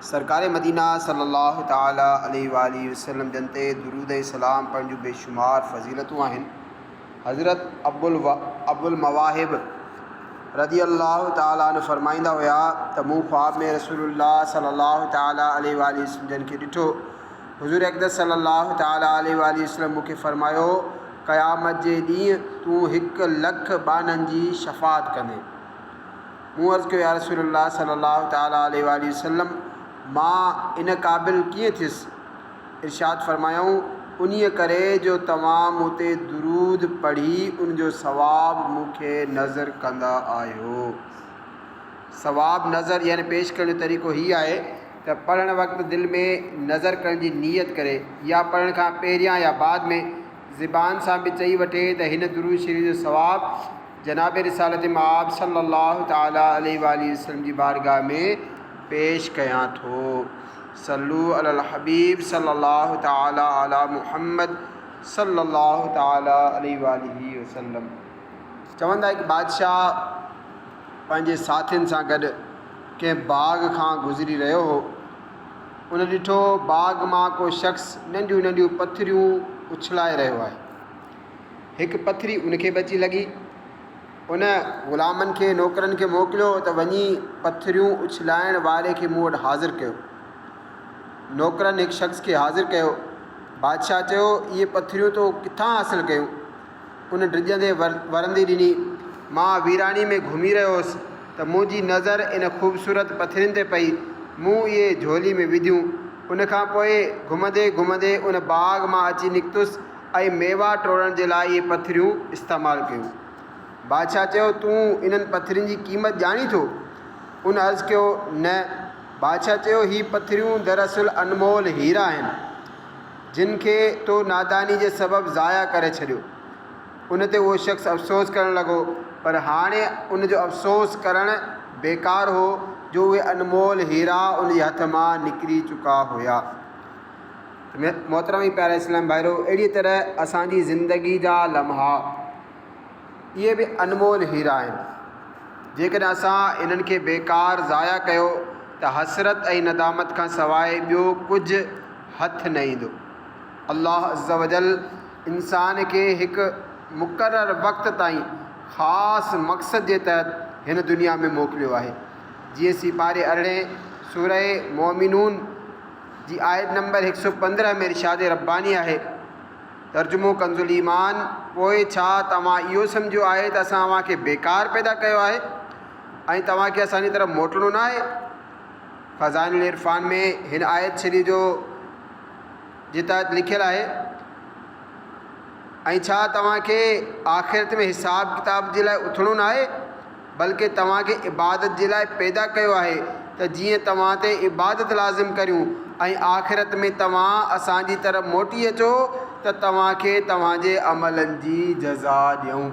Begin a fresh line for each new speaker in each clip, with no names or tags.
सरकार मदीना सल्लल्लाहु ताला अलैहि वालैहि वसल्लम जनते दुरूद सलाम पढ़ण जूं बेशुमार फ़ज़ीलतूं आहिनि। हज़रत अबुल मवाहिब रदी अल्लाह ताला अन्हु फरमाईंदा हुआ त मूं ख्वाब में रसूलुल्लाह सल्लल्लाहु ताला अलैहि वालैहि वसल्लम जन खे ॾिठो। हुज़ूर अक़दस सल्लल्लाहु ताला अलैहि वालैहि वसल्लम मूंखे फरमायो, क़यामत जे ॾींहुं तूं 1,00,000 ॿाननि जी शफ़ाअत कंदे। मूं अर्ज़ु कयो, या रसूलुल्लाह सल्लल्लाहु ताला अलैहि वालैहि वसल्लम, मां इन क़ाबिल कीअं थियुसि? इरशाद फरमायूं, उन्हीअ करे जो तव्हां मूं ते दुरूद पढ़ी उनजो सवाबु मूंखे नज़र कंदा आहियो। सवाबु नज़र यानी पेश करण जो तरीक़ो हीअ आहे त पढ़ण वक़्तु दिलि में नज़र करण जी नियत करे, या पढ़ण खां पहिरियां या बाद में ज़बान सां बि चई वठे त हिन दुरूद शरीफ़ जो सवाबु जनाब रिसालत मआब सल्लल्लाहु ताला अलैहि वालैहि वसल्लम जी बारगाह में पेश कयां थो। सल्लू अलल हबीब सल्लल्लाहु ताला अला मुहम्मद सल्लल्लाहु ताला अलैहि वालैहि वसल्लम। चवंदा हिकु बादशाह पंहिंजे साथियुनि सां गॾु कंहिं बाग़ खां गुज़री रहियो हो। उन ॾिठो बाग़ मां को शख़्स नंढियूं नंढियूं पथरियूं उछलाए रहियो आहे। हिकु पथरी उनखे बि अची लॻी। उन ग़ुलामनि खे नौकरनि खे मोकिलियो त वञी पथरियूं उछलाइण वारे खे मूं वटि हाज़िर कयो। नौकरनि हिकु शख़्स खे हाज़िर कयो। बादशाह चयो, इहे पथरियूं तो किथां हासिलु कयूं? उन ड्रिजंदे वरंदी ॾिनी। मां वीरानी में घुमी रहियो हुउसि त मुंहिंजी नज़र इन ख़ूबसूरत पथरियुनि ते पई। मूं इहे झोली में विधियूं। उनखां पोइ घुमंदे घुमंदे उन बाग़ मां अची निकितुसि ऐं मेवा टोड़ण जे लाइ इहे पथरियूं इस्तेमालु कयूं। बादशाह चयो, तूं इन्हनि पथरियुनि जी क़ीमत ॼाणी थो? उन अर्ज़ु कयो, न। बादशाह चयो, ही पथरियूं दरअसल अनमोल हीरा आहिनि, जिन खे तो नादानी जे सबबु ज़ाया करे छॾियो। उन ते उहो शख़्स अफ़सोस करणु लॻो, पर हाणे उनजो अफ़सोस करणु बेकार हो जो उहे अनमोल हीरा उन जे हथ मां निकिरी चुका हुया। मोहतरम प्यारा इस्लाम भाइरो, अहिड़ी तरह असांजी ज़िंदगी जा लम्हा इहे बि अनमोल हीरा आहिनि। जेकॾहिं असां इन्हनि खे बेकार ज़ाया कयो त हसरत ऐं नदामत खां सवाइ ॿियो कुझु हथु न ईंदो। अल्लाह अज़्ज़ वजल इंसान खे हिकु मुक़ररु वक़्त ताईं ख़ासि मक़सद जे तहत हिन दुनिया में मोकिलियो आहे। जीअं सिपारे 18 सूरह मोमिनून जी आयत नंबर 115 में इरशाद रब्बानी आहे। तर्जुमो कंजुल ईमान, पोइ छा तव्हां इहो सम्झो आहे त असां तव्हांखे बेकार पैदा कयो आहे ऐं तव्हांखे असांजी तरफ़ मोटिणो न आहे? ख़ज़ाइनुल इरफ़ान में हिन आयत शरीफ़ जो जे तहत लिखियलु आहे, ऐं छा तव्हांखे आख़िरत में हिसाब किताब जे लाइ उथणो न आहे, बल्कि तव्हांखे इबादत जे लाइ पैदा कयो आहे त जीअं तव्हां ते इबादत लाज़िम करियूं ऐं आख़िरत में तव्हां असांजी तरफ़ मोटी अचो त तव्हांखे तव्हांजे अमलनि जी जज़ा ॾियूं।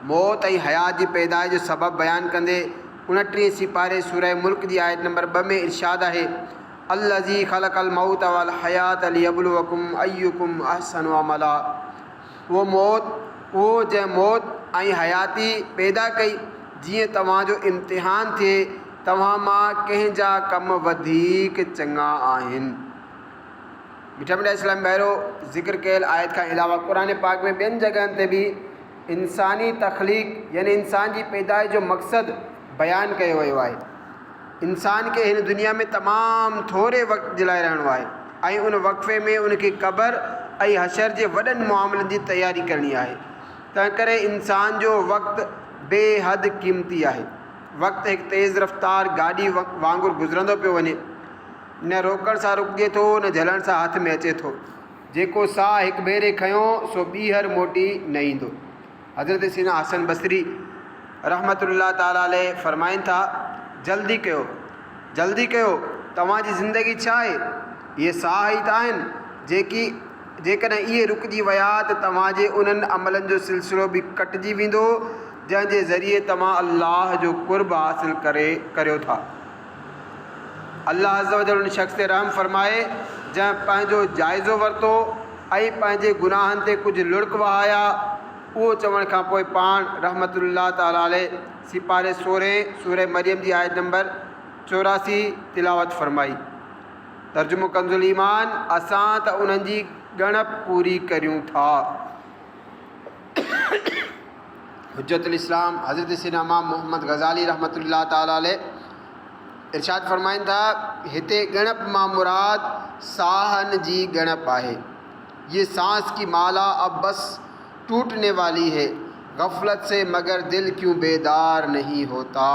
मौत ऐं हयात जी पैदाइश जो सबबु बयानु कंदे 29 सिपारे सूरह मुल्क जी आयत नंबर 2 में इरशाद आहे, अल्लज़ी ख़लक़ल मौत वल हयात लियब्लुवकुम अय्युकुम अहसनु अमला। उहो जंहिं मौत ऐं हयाती पैदा कई जीअं तव्हांजो इम्तिहान थिए तव्हां मां कंहिंजा कम वधीक चङा आहिनि। मिठा मिठा इस्लाम भाइरो, ज़िक्र कयल आयत खां अलावा क़ुरान पाक में ॿियनि जॻहनि ते बि इंसानी तख़लीक़ यानी इंसान जी पैदाइश जो मक़सदु बयानु कयो वियो आहे। इंसान खे हिन दुनिया में तमामु थोरे वक़्त जे लाइ रहणो आहे ऐं उन वक़फ़े में उनखे क़बर ऐं हशर जे वॾनि मामलनि जी तयारी करणी आहे। तंहिं करे इंसान जो वक़्तु बेहद क़ीमती आहे। वक़्तु हिकु तेज़ रफ़्तार गाॾी वांगुरु गुज़रंदो पियो वञे, न रोकण सां रुकिजे थो, न झलण सां हथ में अचे थो। जेको साह हिकु भेरे खयों सो ॿीहर मोटी न ईंदो। हज़रत सीना हसन बसरी रहमतुल्लाह ताला अलैह फरमाइनि था, जल्दी कयो, जल्दी कयो, तव्हांजी ज़िंदगी छा आहे? इहे साह ई त आहिनि जेकॾहिं इहे रुकिजी विया त तव्हांजे उन्हनि अमलनि जो सिलसिलो बि कटिजी वेंदो जंहिंजे ज़रिए तव्हां अल्लाह जो क़ुर्ब हासिलु करियो था। अल्लाह अज़्ज़ वजल उन शख़्स ते रहम फरमाए जंहिं पंहिंजो जाइज़ो वरितो ऐं पंहिंजे गुनाहनि ते कुझु लुड़क वहाया। उहो चवण खां पोइ पाण रहमतुल्लाह ताला अलैह सिपारे 16 सूरह मरियम जी आयत नंबर 84 तिलावत फरमाई। तर्जुमो कंजुल ईमान, असां त उन्हनि जी ॻणप पूरी करियूं था। हुज्जतुल इस्लाम हज़रत सैयदना इमाम मोहम्मद गज़ाली रहमतुल्लाह ताला अलैह इरशाद फरमाइनि था, हिते ॻणप मां मुराद साहन जी ॻणप आहे। ये सांस की माला अब बस टूटने वाली है, गफलत से मगर दिल क्यों बेदार नहीं होता।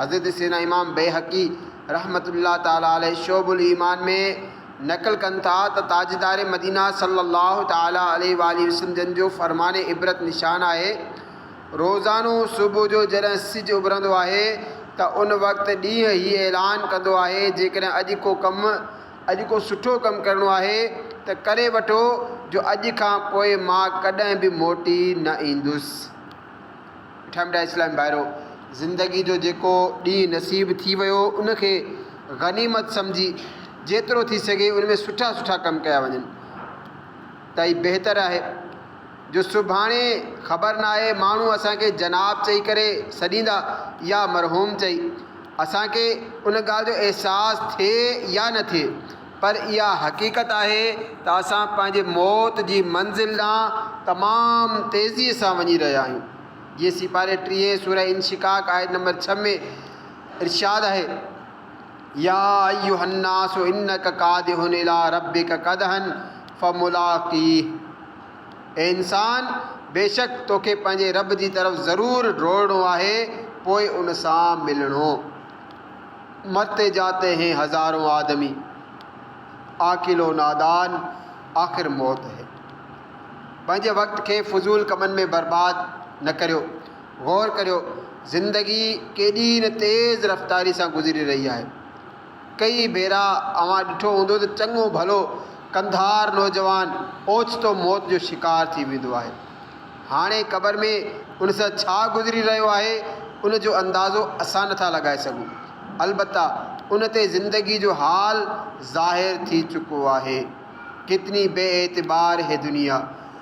हज़रत सैयदना इमाम बैहक़ी रहमतुल्लाह ताला अलैह शोबुल ईमान में नक़ल कनि था त ताजदार मदीना सल्लल्लाहु ताला अलैहि वसल्लम जन जो फ़रमान इबरत निशान आहे, रोज़ानो सुबुह जो जॾहिं सिजु उभरंदो आहे त उन वक़्तु ॾींहुं ही ऐलान कंदो आहे, जेकॾहिं अॼु को सुठो कमु करिणो आहे त करे वठो, जो अॼु खां पोइ मां कॾहिं बि मोटी न ईंदुसि। ठमड़ा इस्लाम भाइरो, ज़िंदगी जो जेको ॾींहुं नसीब थी वियो उनखे गनीमत सम्झी जेतिरो थी सघे उन में सुठा सुठा कम कया वञनि त ई बहितर आहे। जो सुभाणे ख़बर न आहे माण्हू असांखे जनाब चई करे सॾींदा या मरहूम चई, असांखे उन ॻाल्हि जो अहसासु थिए या न थिए, पर इहा हक़ीक़त आहे त असां पंहिंजे मौत जी मंज़िल ॾांहुं तमामु तेज़ीअ सां वञी रहिया आहियूं। जीअं सिपारे 30 सूरह इंशिकाक आयत नंबर 6 में इरशाद आहे, या अय्युहन्नासु इन्नका कादिहुन इला रब्बिका कदहन फमुलाक़ीह। ए इंसान, बेशक तोखे पंहिंजे रब जी तरफ़ ज़रूरु दौड़णो आहे, पोइ उन सां मिलणो। मरते जाते हैं हज़ारों आदमी, आकिलो नादान, आख़िर मौत है। पंहिंजे वक़्त खे फ़ुज़ूल कमनि में बर्बाद न करियो। गौर करियो, ज़िंदगी केॾी न तेज़ रफ़्तारी सां गुज़री रही आहे। कई भेरा अवां ॾिठो हूंदो त चङो भलो कंधार नौजवान ओचितो मौत जो शिकार थी वेंदो आहे। हाणे क़बर में उन सां छा गुज़री रहियो आहे उन जो अंदाज़ो असां नथा लॻाए सघूं। अलबत्ता उन ते ज़िंदगी जो हाल ज़ाहिर थी चुको आहे। कितनी बेएतिबार है दुनिया,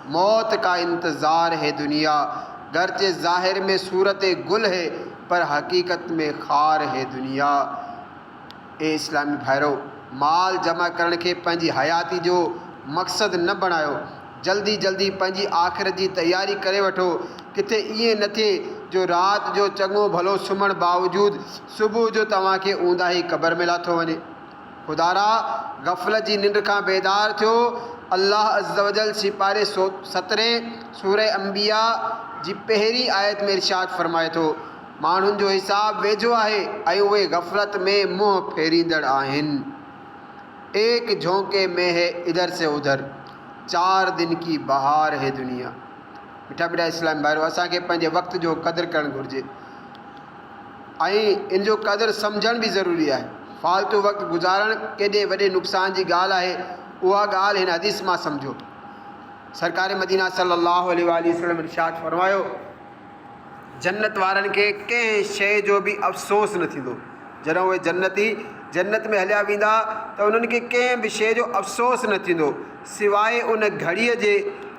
मौत का इंतज़ार है दुनिया, गरचे ज़ाहिर में सूरत गुल है पर हकीकत में खार है दुनिया। ए इस्लामी भाइरो, माल जमा करण खे पंहिंजी हयाती जो मक़सदु न बणायो। जल्दी जल्दी पंहिंजी आख़िरत जी तयारी करे वठो। किथे ईअं न थिए जो राति जो चङो भलो सुम्हण बावजूदि सुबुह जो तव्हांखे ऊंदा ई क़बर में लाथो वञे। ख़ुदारा गफ़लत जी निंड खां बेदार थियो। अल्लाह अज़्ज़ वजल सिपारे 17 सूरह अंबिया जी पहिरीं आयत में इरशाद फरमाए थो, माण्हुनि जो हिसाब वेझो आहे ऐं उहे गफ़लत में मुंहुं फेरींदड़ आहिनि। एक झोंके में है इधर से उधर, 4 दिन की बहार है दुनिया। मिठा मिठा इस्लाम भाइरो, असांखे पंहिंजे वक़्त जो क़दुरु करणु घुरिजे ऐं इन जो क़दुरु सम्झण बि ज़रूरी आहे। फालतू वक़्तु गुज़ारणु केॾे वॾे नुक़सान जी ॻाल्हि आहे, उहा ॻाल्हि हिन हदीस मां सम्झो। सरकार मदीना सल्लल्लाहु अलैहि वसल्लम इरशाद फरमायो, जन्नत वारनि खे कंहिं शइ जो बि अफ़सोस न थींदो। जॾहिं उहे जन्नत में हलिया वेंदा त उन्हनि खे कंहिं बि शइ जो अफ़सोस न थींदो सवाइ उन घड़ीअ जे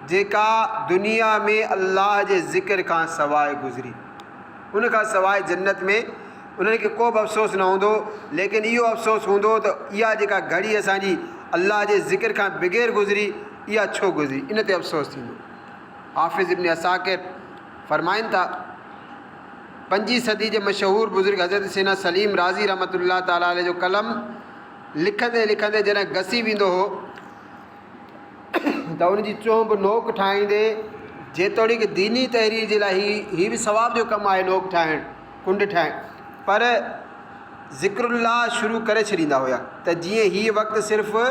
जेका दुनिया में अल्लाह जे ज़िक्र खां सवाइ गुज़री। उन खां सवाइ जन्नत में उन्हनि खे को बि अफ़सोस न हूंदो, लेकिन इहो अफ़सोस हूंदो त इहा जेका घड़ी असांजी अल्लाह जे ज़िक्र खां बग़ैर गुज़री, इहा छो गुज़री, इन ते अफ़सोस थींदो। हाफ़िज़ इब्न असाकिर फरमाइनि था, 5वीं सदी जे मशहूर बुज़ुर्ग हज़रत सैयदना सलीम राज़ी रहमतुल्लाह ताला अलैह जो कलम लिखंदे लिखंदे जॾहिं घसी वेंदो हो त उन जी चोंब नोक ठाहींदे, जेतोणीकि दीनी तहरीर जे लाइ ही बि सवाब जो कमु आहे नोक ठाहिणु, कुंड ठाहिणु, पर ज़िक्रुल्लाह शुरू करे छॾींदा हुया त जीअं हीअ वक़्तु सिर्फ़ु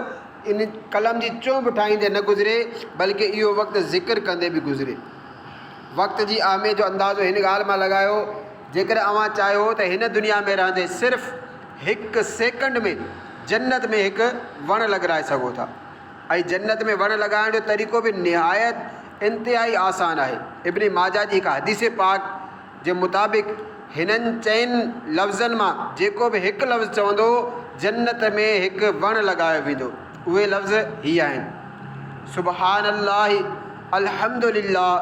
इन कलम जी चोंब ठाहींदे न गुज़रे, बल्कि इहो वक़्तु ज़िक्र कंदे बि गुज़रे। वक़्त जी अहमियत जो अंदाज़ो हिन ॻाल्हि मां लॻायो, जेकॾहिं अवां चाहियो त हिन दुनिया में रहंदे सिर्फ़ु 1 सेकंड में जन्नत में हिकु वणु लॻाराए सघो था। ऐं जन्नत में वणु लॻाइण जो तरीक़ो बि निहायत इंतिहाई आसान आहे। इब्न माजा जी हिकु हदीस पाक जे मुताबिक़ हिननि चइनि लफ़्ज़नि मां जेको बि हिकु लफ़्ज़ चवंदो जन्नत में हिकु वणु लॻायो वेंदो। उहे लफ़्ज़ हीअ आहिनि, सुबहानल्लाह, अल्हम्दुलिल्लाह,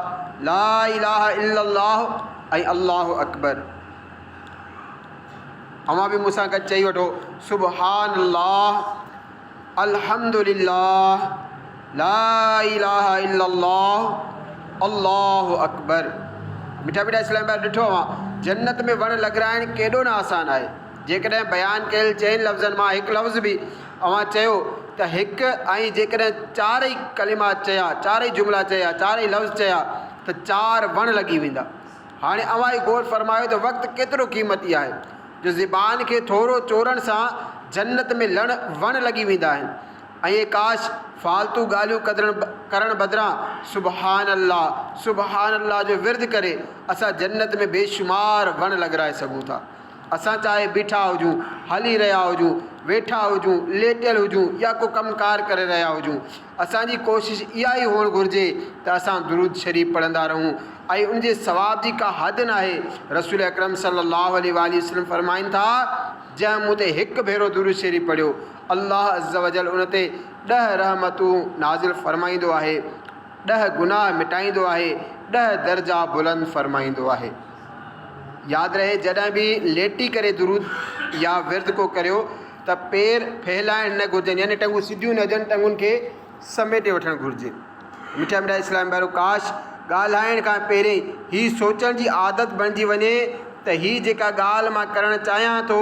ला इलाहा इल्लल्लाह ऐं अल्लाहु अकबर। अवां बि मूंसां गॾु चई वठो सुबहानल्लाह अल्हम्दुलिल्लाह ला इलाहा इल्लल्लाह अल्लाहु अकबर। मिठा मिठा इस्लाम भाई ॾिठो आहे जन्नत में वण लॻराइण केॾो न आसान आहे। जेकॾहिं बयानु कयल 4 लफ़्ज़नि मां हिकु लफ़्ज़ बि अवां चयो त हिकु ऐं जेकॾहिं 4 कलिमा चया, 4 जुमिला चया, 4 लफ़्ज़ चया त 4 वण लॻी वेंदा। हाणे अवां ई गौर फरमायो त वक़्तु केतिरो क़ीमती आहे जो ज़बान खे थोरो चोरण सां जन्नत में वण लॻी वेंदा आहिनि। ऐं काश फालतू ॻाल्हियूं करण बदिरां सुबहान अल्लाह जो विर्द करे असां जन्नत में बेशुमार वण लॻराए सघूं था। असां चाहे बीठा हुजूं, हली रहिया हुजूं, वेठा हुजूं, लेटियल हुजूं या को कमकार करे रहिया हुजूं, असांजी कोशिशि इहा ई हुअणु घुरिजे त असां दुरूद शरीफ़ पढ़ंदा रहूं ऐं उनजे सवाब जी का हद न आहे। रसूल अकरम सल्लल्लाहु अलैहि वसल्लम फरमाइनि था जंहिं मूं ते हिकु भेरो दुरूद शरीफ़ पढ़ियो अल्लाह अज़्ज़ वजल उन ते 10 रहमतूं नाज़िल फरमाईंदो आहे, 10 गुनाह मिटाईंदो आहे, 10 दर्जा बुलंद फरमाईंदो आहे। यादि रहे जॾहिं बि लेटी करे दुरूद या विर्द को करियो त पेर फैलाइण न घुरिजनि, यानी टंगूं सिधियूं न हुजनि, टंगुनि खे समेटे वठणु घुरिजे। मिठा मिठा इस्लाम भाइरो काश ॻाल्हाइण खां पहिरीं ही सोचण जी आदत बणिजी वञे त ही जेका ॻाल्हि मां करणु चाहियां थो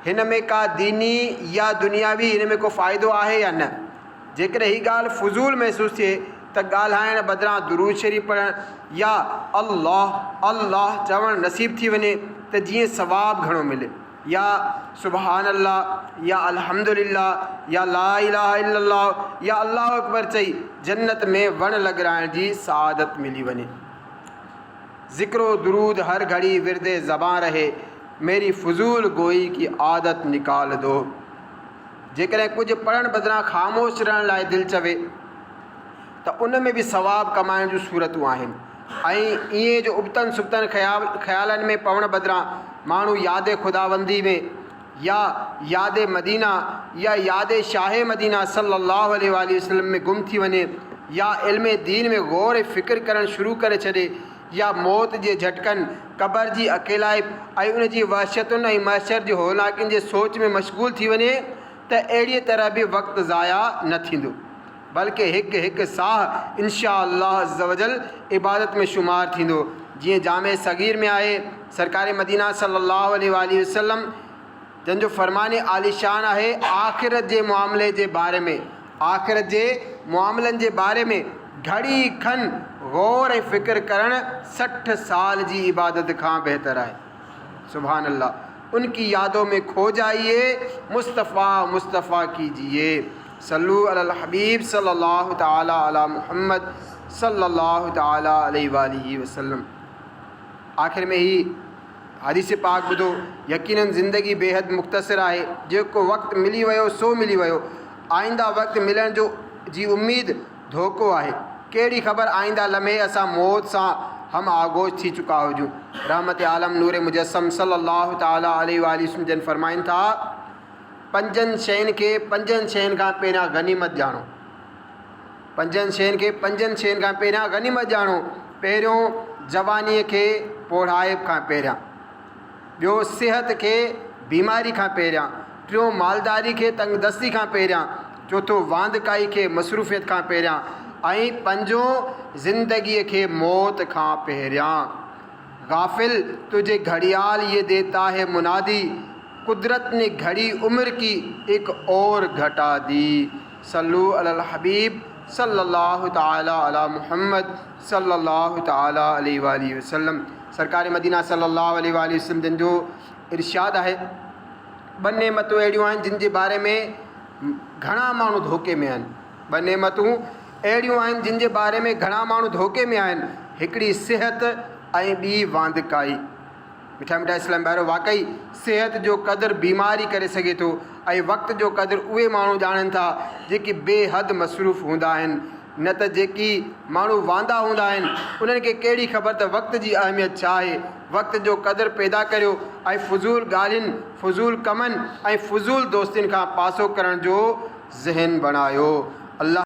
हिन में का दीनी या दुनियावी हिन में को फ़ाइदो आहे या न। जेकॾहिं ही ॻाल्हि फुज़ूल महसूसु थिए त ॻाल्हाइण बदिरां दुरूद शरीफ़ पढ़णु या अल्लाह अल्लाह चवणु नसीब थी वञे त जीअं सवाबु घणो मिले, या सुबहान अल्लाह या अल्हम्दुलिल्लाह या ला इलाहा इल्लल्लाह या अल्लाह अकबर चई जन्नत में वण लॻराइण जी सआदत मिली वञे। ज़िक्रो दुरूद हर घड़ी विरदे ज़बां रहे, मेरी फुज़ूल गोई की आदत निकाल दो। जेकॾहिं कुझु पढ़ण बदिरां ख़ामोश रहण लाइ दिलि चवे त उन में बि सवाबु कमाइण जूं सूरतूं आहिनि। ऐं ईअं जो उबतन सुबतन ख़्यालनि में पवण बदिरां माण्हू यादे ख़ुदाबंदी में या यादे मदीना या यादे शाह मदीना सल्लल्लाहु अलैहि वसल्लम में गुम थी वञे, या इल्म दीन में गौर फ़िक्र करणु शुरू करे छॾे, या मौत जे झटकनि, क़बर जी अकेलाई ऐं उन जी वहशतुनि ऐं महशर जी होलाकिन जे सोच में मशगूल थी वञे त अहिड़ीअ तरह बि वक़्तु ज़ाया न थींदो, बल्कि हिकु हिकु साह इंशा अल्लाह अज़्ज़ वजल इबादत में शुमार थींदो। जीअं जामे सगीर में आहे सरकार मदीना सल्लल्लाहु अलैहि वसल्लम जंहिंजो फरमान आलिशान आहे आख़िरत जे मामले जे बारे में, आख़िरत जे मामलनि जे बारे में घड़ी खन गौर ऐं फ़िक्र करणु 60 साल जी इबादत खां बहितर आहे। सुभान अल्लाह। उनकी यादों में खो जाइए, मुस्तफ़ा कीजिए। सल्लु अलल हबीब सल्लल्लाहु ताला अला मुहम्मद सल्लल्लाहु ताला अलैहि वसल्लम। आख़िर में ही हदीस पाक ॿुधो, यकीनन ज़िंदगी बेहद मुख़्तसिर आहे, जेको वक़्तु मिली वियो सो मिली वियो, आईंदा वक़्तु मिलण जी उम्मीद धोखो आहे। कहिड़ी ख़बर आईंदा लम्हे असां मौत सां हम आगोश थी चुका हुजूं। रहमत आलम नूर मुजस्सम सल्लल्लाहु ताला अलैहि वसल्लम जन फरमाइनि था 5 शयुनि खे 5 शयुनि खां पहिरियां गनीमत ॼाणो, 5 शयुनि खे 5 शयुनि खां पहिरियां गनीमत ॼाणो। पहिरियों जवानीअ खे पौढ़ाइब खां पहिरियां, ॿियो सिहत खे बीमारी खां पहिरियां, टियों मालदारी खे तंगदस्ती खां पहिरियां, चौथों वांदकाई खे मसरूफ़ियत खां पहिरियां ऐं 5 ज़िंदगीअ खे मौत खां पहिरियां। गाफ़िल तुझे घड़ियाल ये देता है मुनादी, कुदरत ने घड़ी उम्र की एक और घटा दी। सल्लु अलल हबीब सल्लल्लाहु ताला अला मुहम्मद सल्लल्लाहु ताला अलैहि वसल्लम। सरकार मदीना सल्लल्लाहु अलैहि वसल्लम जिन जो इरशाद है, 2 नेमतूं अहिड़ियूं आहिनि जिन जे बारे में घणा माण्हू धोखे में आहिनि। 2 नेमतूं अहिड़ियूं आहिनि जिन जे बारे में घणा माण्हू धोखे में आहिनि, हिकिड़ी सिहत ऐं ॿी वांदकाई। मिठा मिठा इस्लाम भाइरो, वाक़ई सिहत जो क़दुरु बीमारी करे सघे थो ऐं वक़्त जो क़दुरु उहे माण्हू ॼाणनि था जेके बेहद मसरूफ़ हूंदा आहिनि, न त जेकी माण्हू वांदा हूंदा आहिनि उन्हनि खे कहिड़ी ख़बर त वक़्त जी अहमियत छा आहे। वक़्त जो क़दुरु पैदा करियो ऐं फुज़ूल ॻाल्हियुनि, फुज़ूल कमनि ऐं फुज़ूल दोस्तनि खां पासो करण जो ज़हन बणायो। अल्लाह